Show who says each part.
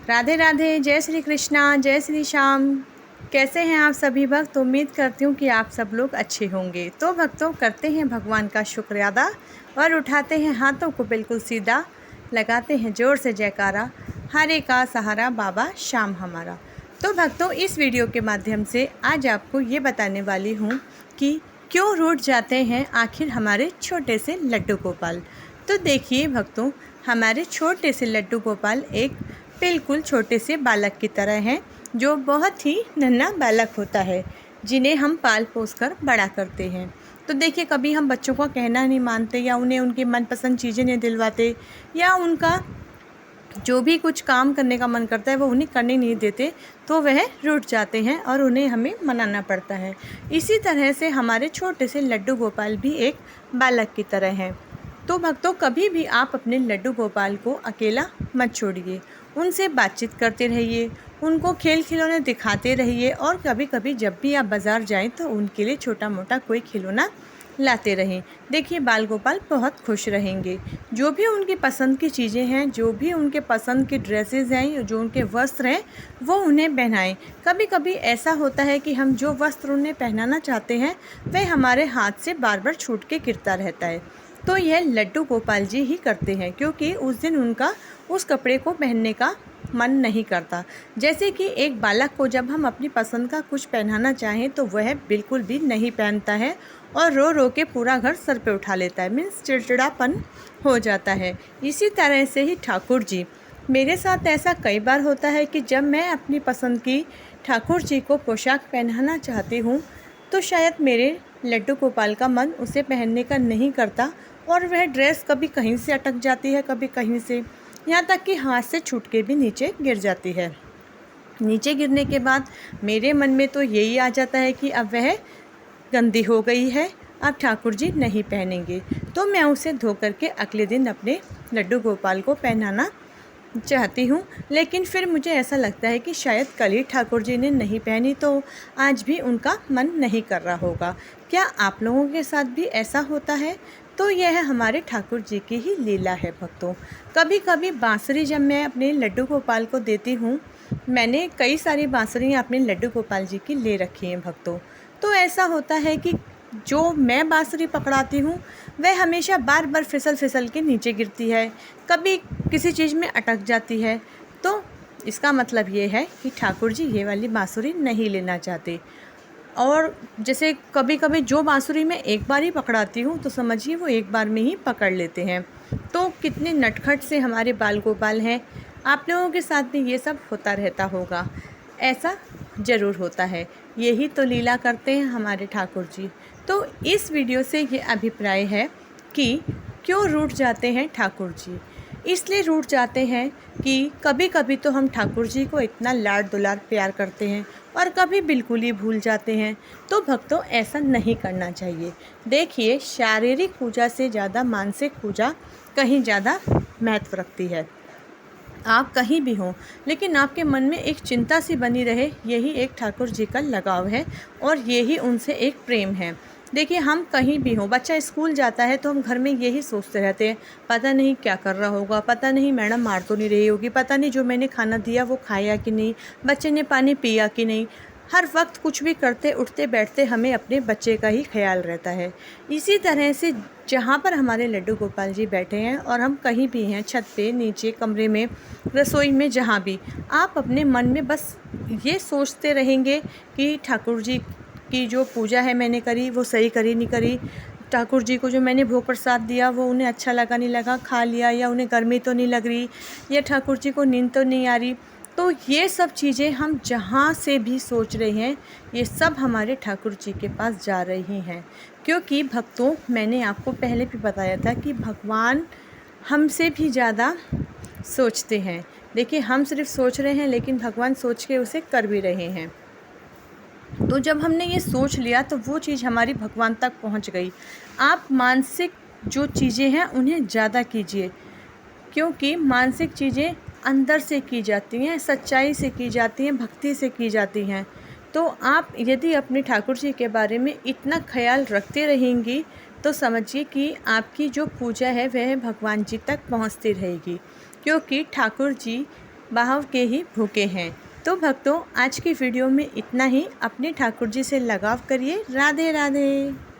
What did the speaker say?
Speaker 1: राधे राधे। जय श्री कृष्णा, जय श्री श्याम। कैसे हैं आप सभी भक्त? उम्मीद करती हूँ कि आप सब लोग अच्छे होंगे। तो भक्तों, करते हैं भगवान का शुक्र अदा और उठाते हैं हाथों को बिल्कुल सीधा, लगाते हैं ज़ोर से जयकारा, हरे का सहारा बाबा श्याम हमारा। तो भक्तों, इस वीडियो के माध्यम से आज आपको ये बताने वाली हूँ कि क्यों रूठ जाते हैं आखिर हमारे छोटे से लड्डू गोपाल। तो देखिए भक्तों, हमारे छोटे से लड्डू गोपाल एक बिल्कुल छोटे से बालक की तरह हैं, जो बहुत ही नन्हा बालक होता है, जिन्हें हम पाल पोस कर बड़ा करते हैं। तो देखिए, कभी हम बच्चों का कहना नहीं मानते या उन्हें उनकी मनपसंद चीज़ें नहीं दिलवाते, या उनका जो भी कुछ काम करने का मन करता है वो उन्हें करने नहीं देते, तो वह रूठ जाते हैं और उन्हें हमें मनाना पड़ता है। इसी तरह से हमारे छोटे से लड्डू गोपाल भी एक बालक की तरह हैं। तो भक्तों, कभी भी आप अपने लड्डू गोपाल को अकेला मत छोड़िए, उनसे बातचीत करते रहिए, उनको खेल खिलौने दिखाते रहिए, और कभी कभी जब भी आप बाज़ार जाएं तो उनके लिए छोटा मोटा कोई खिलौना लाते रहें। देखिए, बाल गोपाल बहुत खुश रहेंगे। जो भी उनकी पसंद की चीज़ें हैं, जो भी उनके पसंद की ड्रेसेस हैं, जो उनके वस्त्र हैं, वो उन्हें पहनाएं। कभी कभी ऐसा होता है कि हम जो वस्त्र उन्हें पहनाना चाहते हैं वह हमारे हाथ से बार बार छूट के गिरता रहता है। तो यह लड्डू गोपाल जी ही करते हैं, क्योंकि उस दिन उनका उस कपड़े को पहनने का मन नहीं करता। जैसे कि एक बालक को जब हम अपनी पसंद का कुछ पहनाना चाहें तो वह बिल्कुल भी नहीं पहनता है और रो रो के पूरा घर सर पे उठा लेता है, मीन्स चिड़चिड़ापन हो जाता है। इसी तरह से ही ठाकुर जी, मेरे साथ ऐसा कई बार होता है कि जब मैं अपनी पसंद की ठाकुर जी को पोशाक पहनाना चाहती हूँ तो शायद मेरे लड्डू गोपाल का मन उसे पहनने का नहीं करता, और वह ड्रेस कभी कहीं से अटक जाती है, कभी कहीं से, यहाँ तक कि हाथ से छूट के भी नीचे गिर जाती है। नीचे गिरने के बाद मेरे मन में तो यही आ जाता है कि अब वह गंदी हो गई है, अब ठाकुर जी नहीं पहनेंगे। तो मैं उसे धो करके अगले दिन अपने लड्डू गोपाल को पहनाना चाहती हूँ, लेकिन फिर मुझे ऐसा लगता है कि शायद कल ही ठाकुर जी ने नहीं पहनी तो आज भी उनका मन नहीं कर रहा होगा। क्या आप लोगों के साथ भी ऐसा होता है? तो यह हमारे ठाकुर जी की ही लीला है भक्तों। कभी कभी बांसुरी जब मैं अपने लड्डू गोपाल को देती हूँ, मैंने कई सारी बांसुरियाँ अपने लड्डू गोपाल जी की ले रखी हैं भक्तों। तो ऐसा होता है कि जो मैं बांसुरी पकड़ाती हूँ वह हमेशा बार बार फिसल फिसल के नीचे गिरती है, कभी किसी चीज़ में अटक जाती है। तो इसका मतलब ये है कि ठाकुर जी ये वाली बांसुरी नहीं लेना चाहते। और जैसे कभी कभी जो बांसुरी मैं एक बार ही पकड़ाती हूँ तो समझिए वो एक बार में ही पकड़ लेते हैं। तो कितने नटखट से हमारे बाल गोपाल हैं। आप लोगों के साथ भी ये सब होता रहता होगा, ऐसा ज़रूर होता है। यही तो लीला करते हैं हमारे ठाकुर जी। तो इस वीडियो से ये अभिप्राय है कि क्यों रूठ जाते हैं ठाकुर जी। इसलिए रूठ जाते हैं कि कभी कभी तो हम ठाकुर जी को इतना लाड दुलार प्यार करते हैं और कभी बिल्कुल ही भूल जाते हैं। तो भक्तों, ऐसा नहीं करना चाहिए। देखिए, शारीरिक पूजा से ज़्यादा मानसिक पूजा कहीं ज़्यादा महत्व रखती है। आप कहीं भी हों, लेकिन आपके मन में एक चिंता सी बनी रहे, यही एक ठाकुर जी का लगाव है और यही उनसे एक प्रेम है। देखिए, हम कहीं भी हों, बच्चा स्कूल जाता है तो हम घर में यही सोचते रहते हैं, पता नहीं क्या कर रहा होगा, पता नहीं मैडम मार तो नहीं रही होगी, पता नहीं जो मैंने खाना दिया वो खाया कि नहीं, बच्चे ने पानी पिया कि नहीं। हर वक्त कुछ भी करते उठते बैठते हमें अपने बच्चे का ही ख्याल रहता है। इसी तरह से जहाँ पर हमारे लड्डू गोपाल जी बैठे हैं और हम कहीं भी हैं, छत पे, नीचे, कमरे में, रसोई में, जहाँ भी, आप अपने मन में बस ये सोचते रहेंगे कि ठाकुर जी की जो पूजा है मैंने करी वो सही करी नहीं करी, ठाकुर जी को जो मैंने भोग प्रसाद दिया वो उन्हें अच्छा लगा नहीं लगा, खा लिया, या उन्हें गर्मी तो नहीं लग रही, या ठाकुर जी को नींद तो नहीं आ रही। तो ये सब चीज़ें हम जहाँ से भी सोच रहे हैं, ये सब हमारे ठाकुर जी के पास जा रही हैं। क्योंकि भक्तों, मैंने आपको पहले भी बताया था कि भगवान हमसे भी ज़्यादा सोचते हैं। देखिए, हम सिर्फ सोच रहे हैं लेकिन भगवान सोच के उसे कर भी रहे हैं। तो जब हमने ये सोच लिया तो वो चीज़ हमारी भगवान तक पहुंच गई। आप मानसिक जो चीज़ें हैं उन्हें ज़्यादा कीजिए, क्योंकि मानसिक चीज़ें अंदर से की जाती हैं, सच्चाई से की जाती हैं, भक्ति से की जाती हैं। तो आप यदि अपने ठाकुर जी के बारे में इतना ख्याल रखते रहेंगी तो समझिए कि आपकी जो पूजा है वह भगवान जी तक पहुंचती रहेगी। क्योंकि ठाकुर जी भाव के ही भूखे हैं। तो भक्तों, आज की वीडियो में इतना ही। अपने ठाकुर जी से लगाव करिए। राधे राधे।